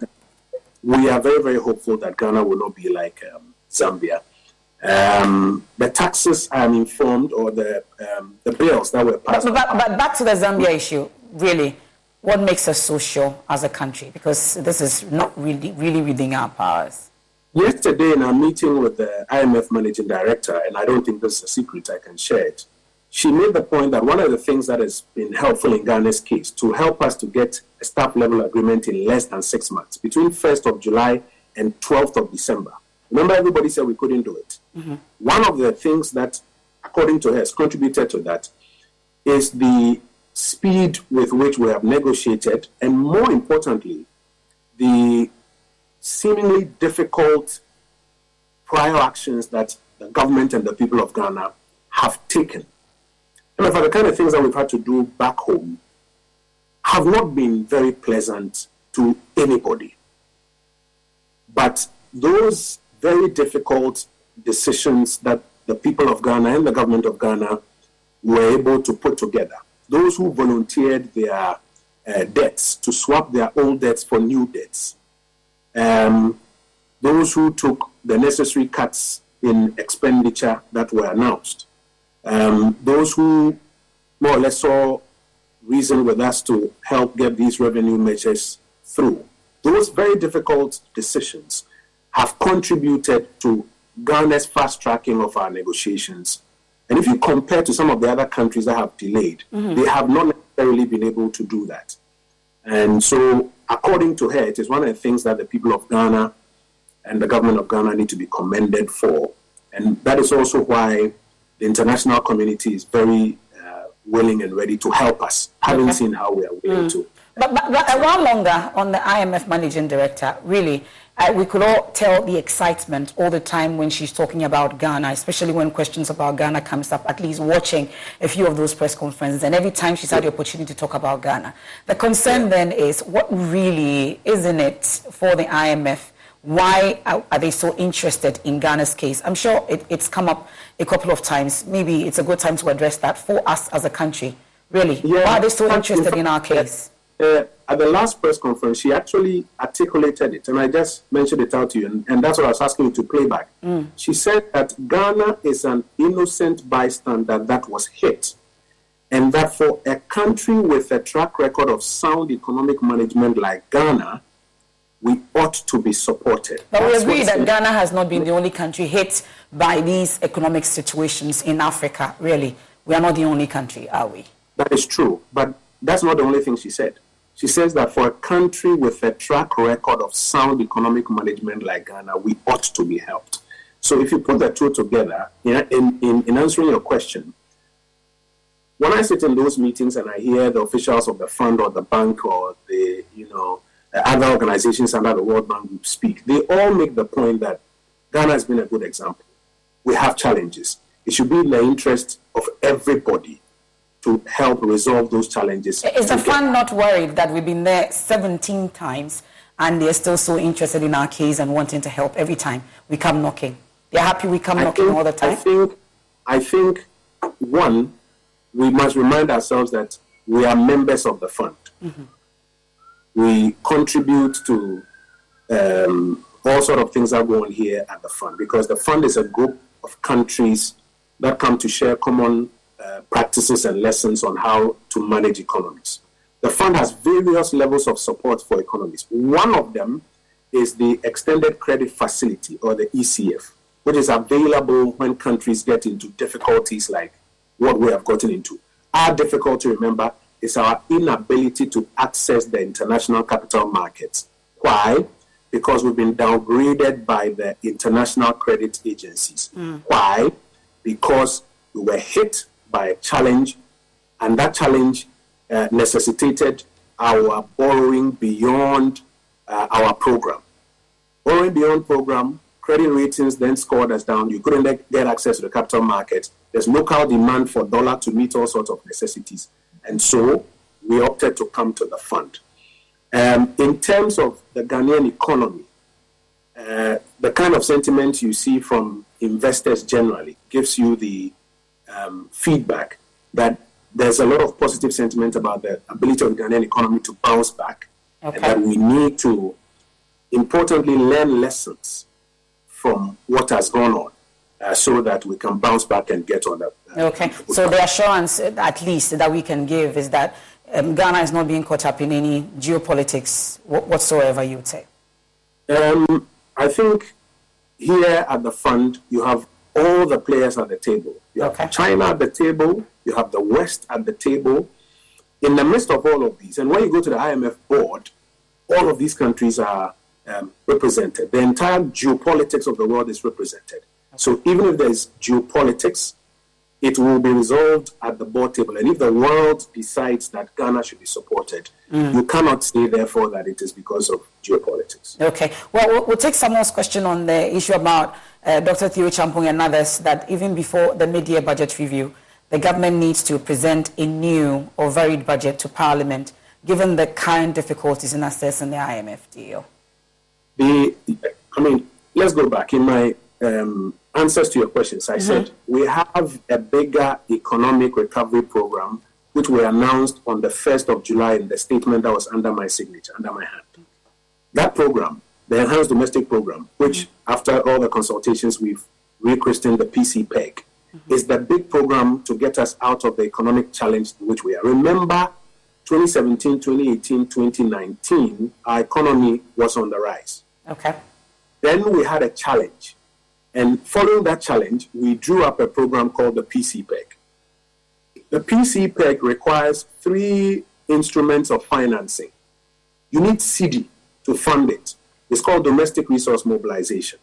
We are very, very hopeful that Ghana will not be like Zambia. The taxes, I'm informed, or the bills that were passed. But back to the Zambia issue, really, what makes us so sure as a country? Because this is not really within our powers. Yesterday, in our meeting with the IMF Managing Director, and I don't think this is a secret, I can share it, she made the point that one of the things that has been helpful in Ghana's case to help us to get a staff-level agreement in less than 6 months, between 1st of July and 12th of December. Remember, everybody said we couldn't do it. One of the things that, according to her, has contributed to that is the speed with which we have negotiated, and more importantly, the seemingly difficult prior actions that the government and the people of Ghana have taken. And for the kind of things that we've had to do back home have not been very pleasant to anybody. But those very difficult decisions that the people of Ghana and the government of Ghana were able to put together, those who volunteered their debts to swap their old debts for new debts, those who took the necessary cuts in expenditure that were announced, those who more or less saw reason with us to help get these revenue measures through. Those very difficult decisions have contributed to Ghana's fast-tracking of our negotiations. And if you compare to some of the other countries that have delayed, they have not necessarily been able to do that. And so, according to her, it is one of the things that the people of Ghana and the government of Ghana need to be commended for. And that is also why the international community is very willing and ready to help us, having seen how we are willing to. But a while longer on the IMF Managing Director, really, we could all tell the excitement all the time when she's talking about Ghana, especially when questions about Ghana comes up, at least watching a few of those press conferences, and every time she's had the opportunity to talk about Ghana. The concern then is, what really is in it for the IMF? Why are they so interested in Ghana's case? I'm sure it's come up a couple of times. Maybe it's a good time to address that for us as a country. Really, why are they so interested in our case? At the last press conference, she actually articulated it, and I just mentioned it out to you, and that's what I was asking you to play back. She said that Ghana is an innocent bystander that was hit, and that for a country with a track record of sound economic management like Ghana, we ought to be supported. But we agree that Ghana has not been the only country hit by these economic situations in Africa, really. We are not the only country, are we? That is true, but that's not the only thing she said. She says that for a country with a track record of sound economic management like Ghana, we ought to be helped. So if you put the two together, in answering your question, when I sit in those meetings and I hear the officials of the fund or the bank or the other organizations under the World Bank Group speak, they all make the point that Ghana has been a good example. We have challenges. It should be in the interest of everybody to help resolve those challenges. Is the fund not worried that we've been there 17 times and they're still so interested in our case and wanting to help every time we come knocking? They're happy we come knocking all the time? I think, one, we must remind ourselves that we are members of the fund. Mm-hmm. We contribute to all sort of things that go on here at the fund, because the fund is a group of countries that come to share common practices and lessons on how to manage economies. The fund has various levels of support for economies. One of them is the Extended Credit Facility, or the ECF, which is available when countries get into difficulties like what we have gotten into. Our difficulty, remember, is our inability to access the international capital markets. Why? Because we've been downgraded by the international credit agencies. Why? Because we were hit by a challenge, and that challenge necessitated our borrowing beyond our program. Borrowing beyond program, credit ratings then scored us down. You couldn't get access to the capital markets. There's local demand for dollar to meet all sorts of necessities. And so we opted to come to the fund. In terms of the Ghanaian economy, the kind of sentiment you see from investors generally gives you the feedback that there's a lot of positive sentiment about the ability of the Ghanaian economy to bounce back, and that we need to, importantly, learn lessons from what has gone on so that we can bounce back and get on that. So the assurance, at least, that we can give is that Ghana is not being caught up in any geopolitics whatsoever, you would say? I think here at the fund, you have all the players at the table. You have China at the table, you have the West at the table. In the midst of all of these, and when you go to the IMF board, all of these countries are represented. The entire geopolitics of the world is represented. So even if there's geopolitics, it will be resolved at the board table. And if the world decides that Ghana should be supported, you cannot say, therefore, that it is because of geopolitics. Okay. Well, we'll take someone's question on the issue about Dr. Theo Champong and others, that even before the mid-year budget review, the government needs to present a new or varied budget to Parliament, given the current difficulties in assessing the IMF deal. Let's go back. In my answers to your questions, I said we have a bigger economic recovery program, which we announced on the 1st of July in the statement that was under my signature, under my hand. That program, the Enhanced Domestic Program, which after all the consultations we've rechristened the PCPEG, is the big program to get us out of the economic challenge in which we are. Remember, 2017, 2018, 2019, our economy was on the rise. Then we had a challenge. And following that challenge, we drew up a program called the PCPEG. The PCPEG requires 3 instruments of financing. You need CD to fund it. It's called domestic resource mobilization.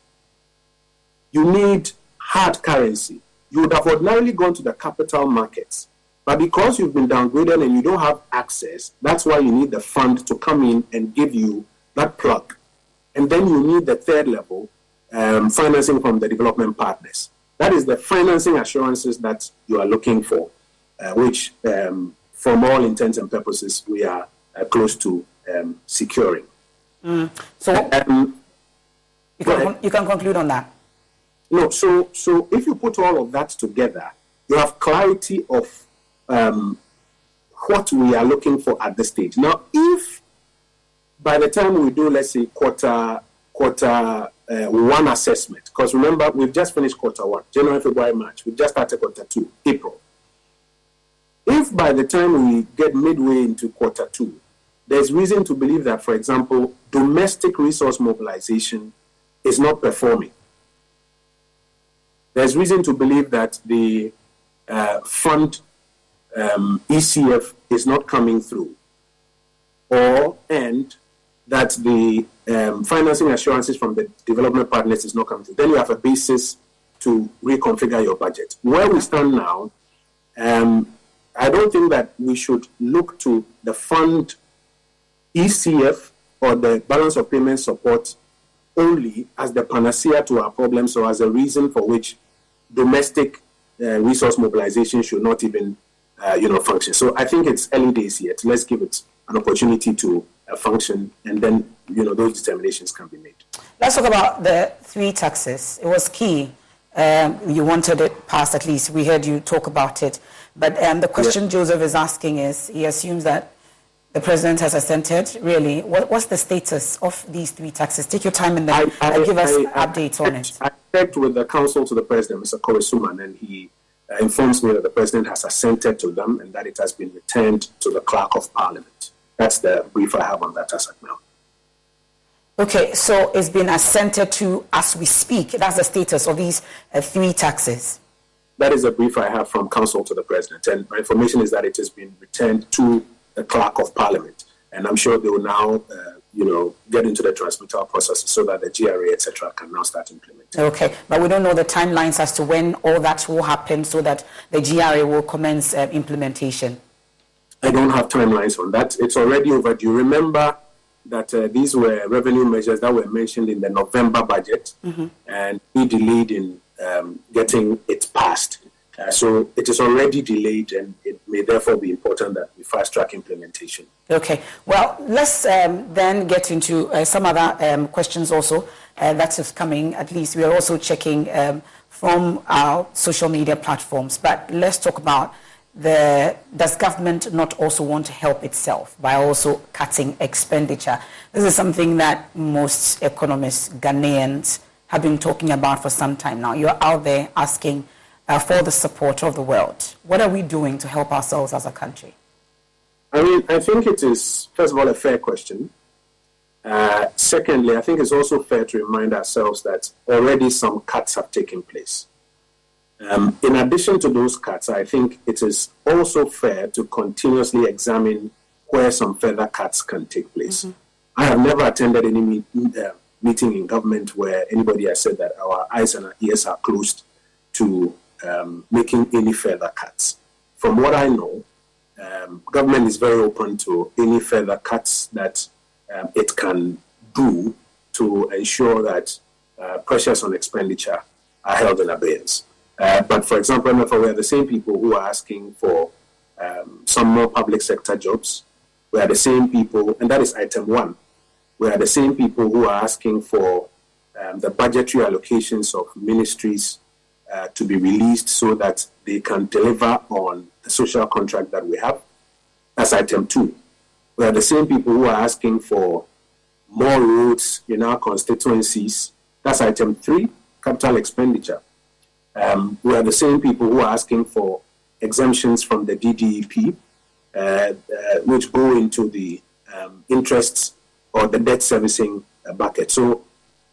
You need hard currency. You would have ordinarily gone to the capital markets. But because you've been downgraded and you don't have access, that's why you need the fund to come in and give you that plug. And then you need the third level, financing from the development partners. That is the financing assurances that you are looking for, which, from all intents and purposes, we are close to securing. So you can conclude on that. No, so if you put all of that together, you have clarity of what we are looking for at this stage. Now, if by the time we do, let's say, quarter one assessment, because remember, we've just finished quarter one, January, February, March. We've just started quarter two, April. If by the time we get midway into quarter two, there's reason to believe that, for example, domestic resource mobilization is not performing. There's reason to believe that the fund ECF is not coming through, and that the financing assurances from the development partners is not coming through. Then you have a basis to reconfigure your budget. Where we stand now, I don't think that we should look to the fund ECF or the balance of payment support only as the panacea to our problems or as a reason for which domestic resource mobilization should not even function. So I think it's early days yet. Let's give it an opportunity to function, and then those determinations can be made. Let's talk about the 3 taxes. It was key. You wanted it passed, at least. We heard you talk about it. But the question Joseph is asking is, he assumes that the president has assented. Really, what's the status of these 3 taxes? Take your time and then give us updates on it. I checked with the counsel to the president, Mr. Corey Suman, and he informs me that the president has assented to them and that it has been returned to the clerk of parliament. That's the brief I have on that as of now. Okay, so it's been assented to as we speak. That's the status of these 3 taxes. That is a brief I have from counsel to the president, and my information is that it has been returned to the clerk of parliament, and I'm sure they will now, get into the transmittal process so that the GRA, etc., can now start implementing. Okay, but we don't know the timelines as to when all that will happen so that the GRA will commence implementation. I don't have timelines on that. It's already overdue. Remember that these were revenue measures that were mentioned in the November budget, and we delayed in getting it passed. So it is already delayed, and it may therefore be important that we fast-track implementation. Okay. Well, let's then get into some other questions also that is coming. At least we are also checking from our social media platforms. But let's talk about does government not also want to help itself by also cutting expenditure? This is something that most economists, Ghanaians, have been talking about for some time now. You're out there asking for the support of the world. What are we doing to help ourselves as a country? I think it is, first of all, a fair question. Secondly, I think it's also fair to remind ourselves that already some cuts have taken place. In addition to those cuts, I think it is also fair to continuously examine where some further cuts can take place. I have never attended any meeting in government where anybody has said that our eyes and our ears are closed to making any further cuts. From what I know, government is very open to any further cuts that it can do to ensure that pressures on expenditure are held in abeyance. But for example, we are the same people who are asking for some more public sector jobs. We are the same people, and that is item 1. We are the same people who are asking for the budgetary allocations of ministries to be released so that they can deliver on the social contract that we have. That's item 2. We are the same people who are asking for more roads in our constituencies. That's item 3, capital expenditure. We are the same people who are asking for exemptions from the DDEP, which go into the interests or the debt servicing bucket. So,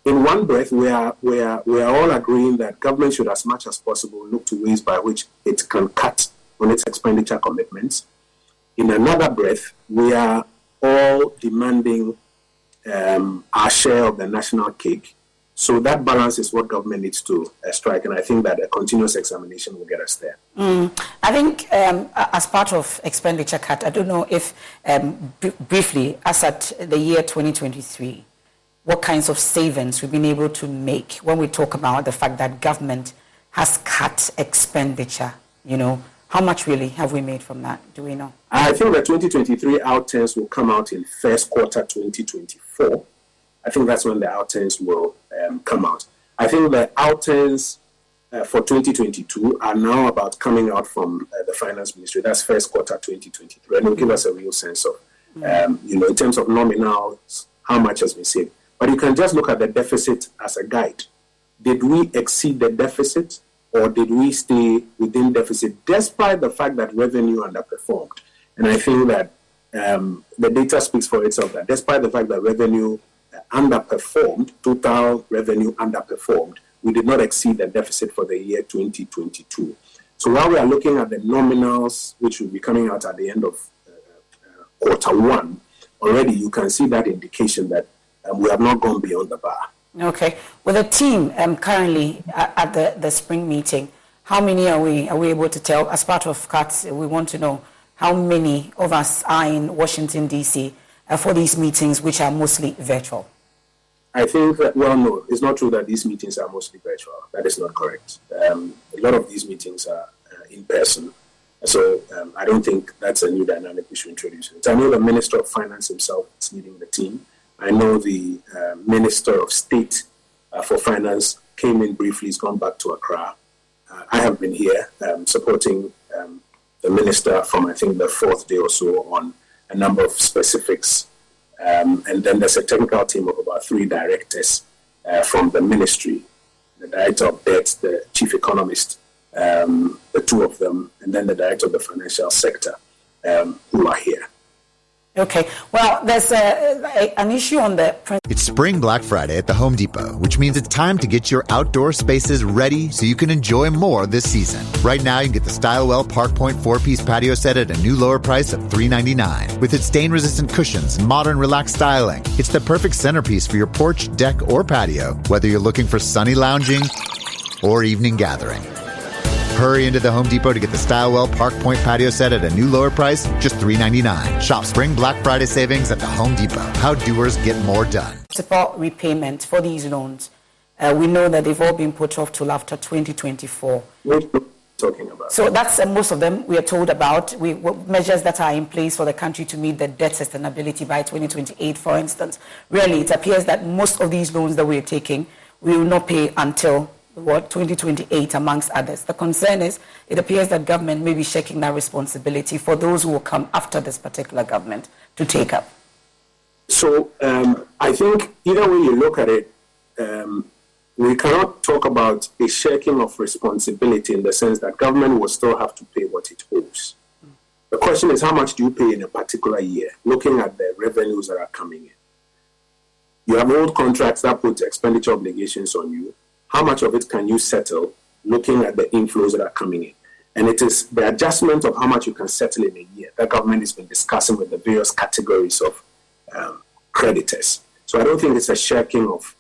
in one breath, we are all agreeing that government should, as much as possible, look to ways by which it can cut on its expenditure commitments. In another breath, we are all demanding our share of the national cake. So that balance is what government needs to strike, and I think that a continuous examination will get us there. I think as part of expenditure cut, I don't know if briefly, as at the year 2023, what kinds of savings we've been able to make when we talk about the fact that government has cut expenditure, how much really have we made from that? Do we know? I think the 2023 outturns will come out in first quarter 2024. I think that's when the outturns will come out. I think the outturns for 2022 are now about coming out from the finance ministry. That's first quarter 2023. And it will give us a real sense of, in terms of nominals, how much has been saved. But you can just look at the deficit as a guide. Did we exceed the deficit, or did we stay within deficit despite the fact that revenue underperformed? And I think that the data speaks for itself, that despite the fact that revenue underperformed, total revenue underperformed, we did not exceed the deficit for the year 2022. So while we are looking at the nominals, which will be coming out at the end of quarter 1, already you can see that indication that we have not gone beyond the bar. Okay. With the team currently at the spring meeting, how many are we able to tell? As part of cuts, we want to know how many of us are in Washington, D.C. For these meetings, which are mostly virtual. I think that, no, it's not true that these meetings are mostly virtual. That is not correct. A lot of these meetings are in person. So I don't think that's a new dynamic we should introduce. I know the Minister of Finance himself is leading the team. I know the Minister of State for Finance came in briefly. He's gone back to Accra. I have been here supporting the minister from, I think, the fourth day or so on a number of specifics. And then there's a technical team of about 3 directors from the ministry, the director of debt, the chief economist, the 2 of them, and then the director of the financial sector who are here. Okay. Well, there's an issue on the... It's Spring Black Friday at the Home Depot, which means it's time to get your outdoor spaces ready so you can enjoy more this season. Right now, you can get the Stylewell Park Point 4-piece patio set at a new lower price of $3.99. With its stain-resistant cushions and modern relaxed styling, it's the perfect centerpiece for your porch, deck, or patio, whether you're looking for sunny lounging or evening gathering. Hurry into the Home Depot to get the Stylewell Park Point patio set at a new lower price, just $3.99. Shop Spring Black Friday savings at the Home Depot. How doers get more done. Principal repayment for these loans. We know that they've all been put off till after 2024. What are you talking about? So that's most of them we are told about. Measures that are in place for the country to meet the debt sustainability by 2028, for instance. Really, it appears that most of these loans that we're taking, we will not pay until 2028, amongst others. The concern is it appears that government may be shaking that responsibility for those who will come after this particular government to take up. So I think either way you look at it, we cannot talk about a shaking of responsibility in the sense that government will still have to pay what it owes. The question is, how much do you pay in a particular year, looking at the revenues that are coming in? You have old contracts that put expenditure obligations on you. How much of it can you settle looking at the inflows that are coming in? And it is the adjustment of how much you can settle in a year that government has been discussing with the various categories of creditors. So I don't think it's a shaking of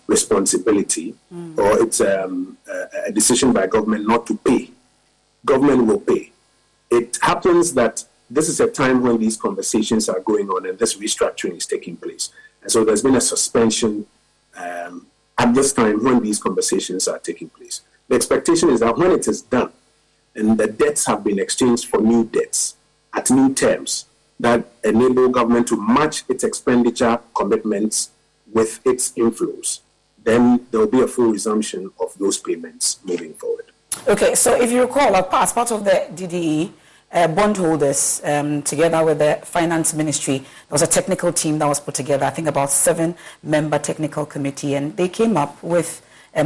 responsibility or it's a decision by government not to pay. Government will pay. It happens that this is a time when these conversations are going on and this restructuring is taking place. And so there's been a suspension at this time when these conversations are taking place. The expectation is that when it is done and the debts have been exchanged for new debts at new terms that enable government to match its expenditure commitments with its inflows, then there will be a full resumption of those payments moving forward. Okay, so if you recall, as part of the DDE, bondholders, together with the finance ministry, there was a technical team that was put together, I think about 7-member technical committee, and they came up with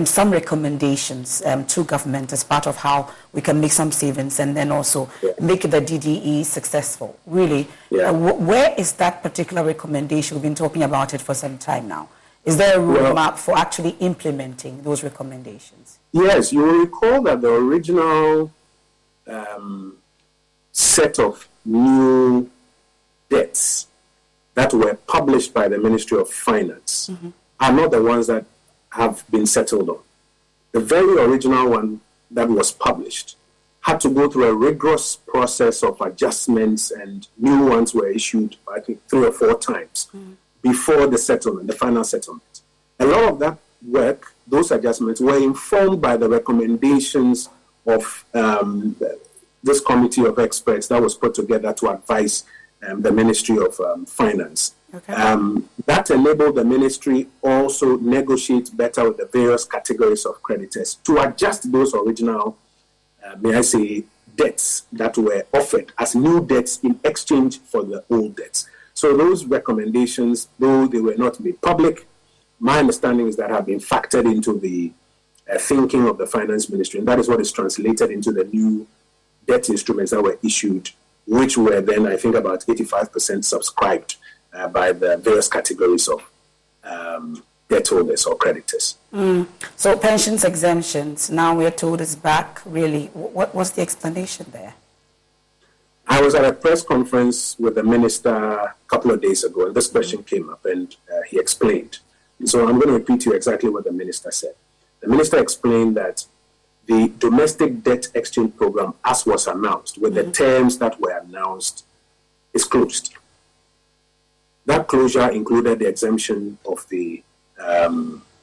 some recommendations to government as part of how we can make some savings and then also make the DDE successful. Really, where is that particular recommendation? We've been talking about it for some time now. Is there a roadmap for actually implementing those recommendations? Yes, you will recall that the original set of new debts that were published by the Ministry of Finance are not the ones that have been settled on. The very original one that was published had to go through a rigorous process of adjustments, and new ones were issued, I think, 3 or 4 times before the settlement, the final settlement. A lot of that work, those adjustments, were informed by the recommendations of this committee of experts that was put together to advise the Ministry of Finance. Okay. That enabled the ministry also negotiate better with the various categories of creditors to adjust those original, may I say, debts that were offered as new debts in exchange for the old debts. So those recommendations, though they were not made public, my understanding is that have been factored into the thinking of the finance ministry, and that is what is translated into the new debt instruments that were issued, which were then, I think, about 85% subscribed by the various categories of debt holders or creditors. So pensions exemptions, now we're told is back, really. What was the explanation there? I was at a press conference with the minister a couple of days ago, and this question came up, and he explained. And so I'm going to repeat to you exactly what the minister said. The minister explained that the domestic debt exchange program, as was announced, with the terms that were announced, is closed. That closure included the exemption of the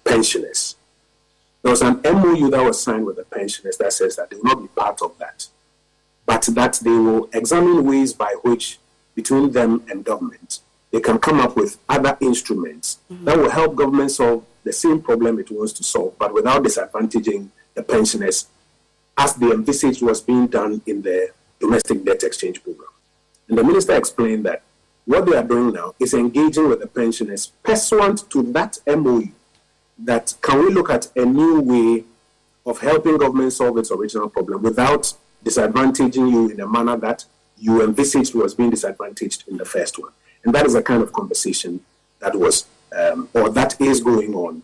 pensioners. There was an MOU that was signed with the pensioners that says that they will not be part of that, but that they will examine ways by which, between them and government, they can come up with other instruments that will help government solve the same problem it wants to solve, but without disadvantaging the pensioners, as the envisaged was being done in the domestic debt exchange program. And the minister explained that what they are doing now is engaging with the pensioners pursuant to that MOU, that can we look at a new way of helping government solve its original problem without disadvantaging you in a manner that you envisaged was being disadvantaged in the first one. And that is the kind of conversation that was, or that is going on,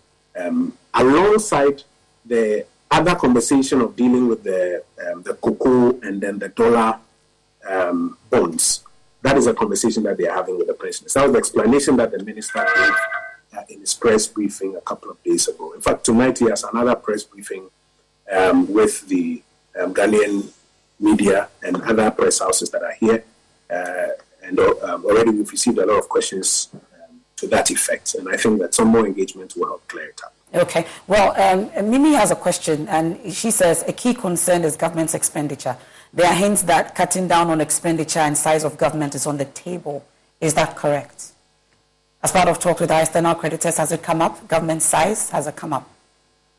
alongside the other conversation of dealing with the cocoa and then the dollar bonds. That is a conversation that they are having with the pensioners. That was the explanation that the minister gave in his press briefing a couple of days ago. In fact, tonight he has another press briefing with the Ghanaian media and other press houses that are here. And already we've received a lot of questions to that effect. And I think that some more engagement will help clear it up. Okay. Well, Mimi has a question, and she says a key concern is government's expenditure. There are hints that cutting down on expenditure and size of government is on the table. Is that correct? As part of talk with our external creditors, has it come up? Government size, has it come up?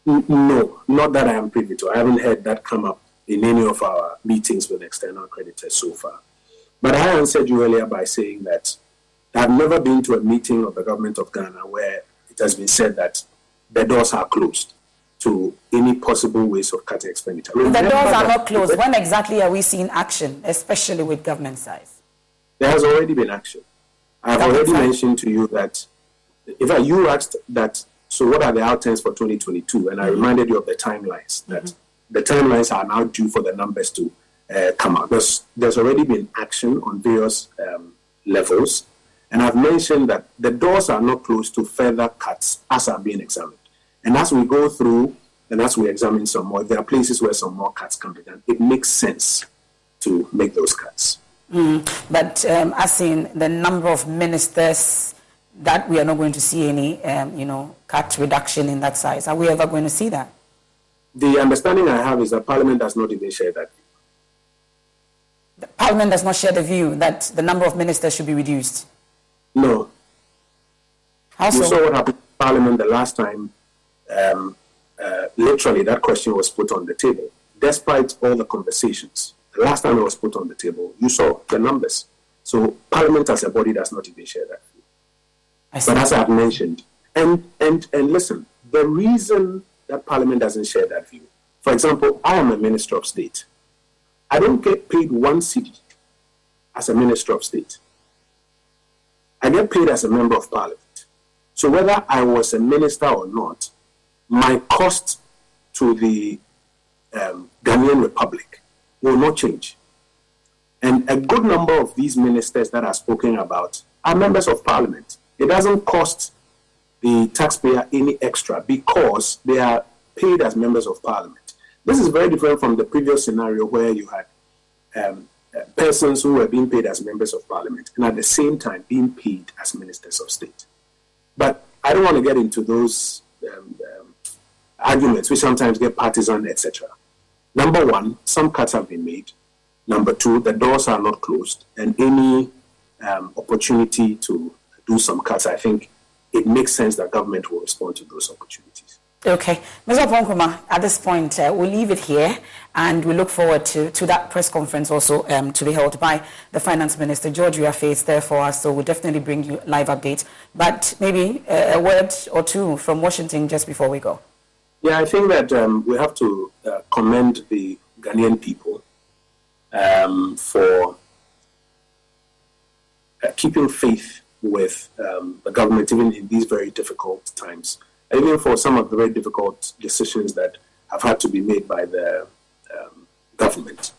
No, not that I am privy to. I haven't heard that come up in any of our meetings with external creditors so far. But I answered you earlier by saying that I've never been to a meeting of the government of Ghana where it has been said that the doors are closed to any possible ways of cutting expenditure. The doors are not closed. When exactly are we seeing action, especially with government size? There has already been action. I've already mentioned to you that, in fact, you asked that, so what are the outcomes for 2022? And I reminded you of the timelines, that the timelines are now due for the numbers to come out. There's already been action on various levels. And I've mentioned that the doors are not closed to further cuts as are being examined. And as we go through and as we examine some more, if there are places where some more cuts can be done, it makes sense to make those cuts. But as in the number of ministers, that we are not going to see any, cut reduction in that size. Are we ever going to see that? The understanding I have is that Parliament does not even share that view. The Parliament does not share the view that the number of ministers should be reduced? No. How so? You saw what happened in Parliament the last time. Literally, that question was put on the table. Despite all the conversations, the last time it was put on the table, you saw the numbers. So Parliament as a body does not even share that view. But as I've mentioned, and listen, the reason that Parliament doesn't share that view, for example, I am a Minister of State. I don't get paid 1 cedi as a Minister of State. I get paid as a Member of Parliament. So whether I was a minister or not, my cost to the Ghanaian Republic will not change. And a good number of these ministers that are spoken about are members of Parliament. It doesn't cost the taxpayer any extra because they are paid as members of Parliament. This is very different from the previous scenario where you had persons who were being paid as members of Parliament and at the same time being paid as ministers of state. But I don't want to get into those arguments which sometimes get partisan, etc. Number one, some cuts have been made. Number two, the doors are not closed, and any opportunity to do some cuts, I think it makes sense that government will respond to those opportunities. Okay. Mr. Oppong-Nkrumah, at this point, we'll leave it here, and we look forward to that press conference also to be held by the Finance Minister. George Weah is there for us, so we'll definitely bring you live updates. But maybe a word or two from Washington just before we go. Yeah, I think that we have to commend the Ghanaian people for keeping faith with the government, even in these very difficult times, and even for some of the very difficult decisions that have had to be made by the government.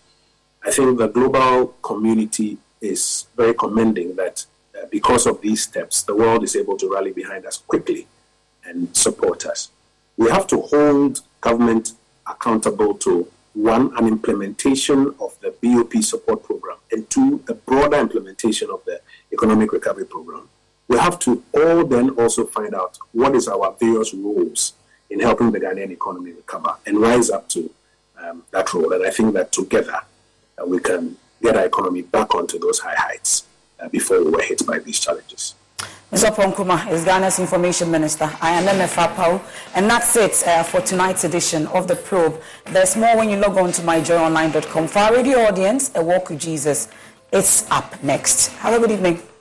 I think the global community is very commending that because of these steps, the world is able to rally behind us quickly and support us. We have to hold government accountable to, one, an implementation of the BOP support program, and two, the broader implementation of the economic recovery program. We have to all then also find out what is our various roles in helping the Ghanaian economy recover and rise up to that role. And I think that together we can get our economy back onto those high heights before we were hit by these challenges. Nsopo Nkrumah is Ghana's Information Minister. I am MFA Pau, and that's it for tonight's edition of The Probe. There's more when you log on to myjoyonline.com. For our radio audience, A Walk with Jesus, it's up next. Have a good evening.